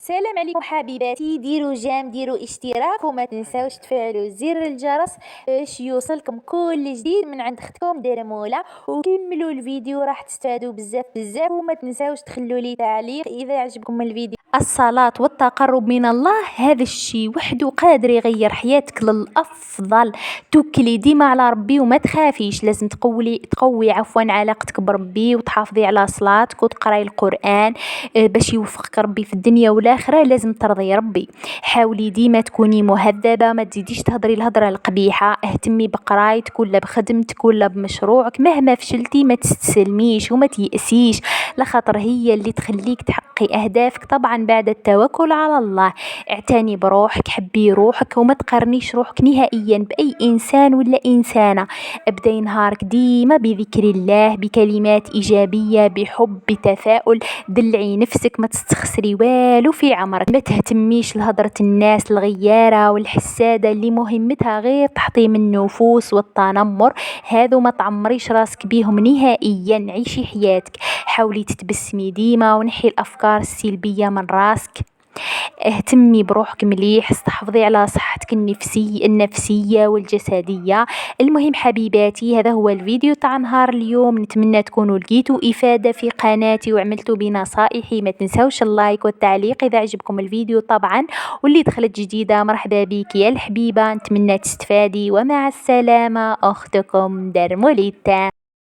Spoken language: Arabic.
السلام عليكم حبيباتي، ديروا جيم، ديروا اشتراك وما تنساوش تفعلوا زر الجرس باش يوصلكم كل جديد من عند اختكم درموله. وكملوا الفيديو راح تستفادوا بزاف بزاف، وما تنساوش تخلوا لي تعليق اذا عجبكم الفيديو. الصلاة والتقرب من الله هذا الشيء وحده قادر يغير حياتك للأفضل. توكلي ديما على ربي وما تخافيش، لازم تقوي علاقتك بربي وتحافظي على صلاتك وتقراي القرآن باش يوفقك ربي في الدنيا والآخرة. لازم ترضي ربي، حاولي ديما تكوني مهذبة، ما تزيديش تهضري الهضرة القبيحة، اهتمي بقرايتك ولا بخدمتك ولا بمشروعك. مهما فشلتي ما تستسلميش وما تيأسيش، لخاطر هي اللي تخليك تحققي أهدافك طبعا بعد التوكل على الله. اعتني بروحك، حبي روحك وما تقارنيش روحك نهائيا بأي إنسان ولا إنسانة. ابدأي نهارك ديما بذكر الله، بكلمات إيجابية، بحب، بتفاؤل. دلعي نفسك، ما تستخسري والو في عمرك، ما تهتميش لهضرة الناس الغيارة والحسادة اللي مهمتها غير تحطيم النفوس والتنمر. هذو ما تعمريش راسك بيهم نهائيا. عيشي حياتك، حاولي تتبسمي ديما ونحي الأفكار السلبية من راسك. اهتمي بروحك مليح، استحفظي على صحتك النفسية والجسدية. المهم حبيباتي، هذا هو الفيديو تاع نهار اليوم. نتمنى تكونوا لقيتوا إفادة في قناتي وعملتوا بنصائحي. ما تنسوش اللايك والتعليق إذا عجبكم الفيديو طبعا، واللي دخلت جديدة مرحبا بك يا الحبيبة. نتمنى تستفادي، ومع السلامة، أختكم درموليتا.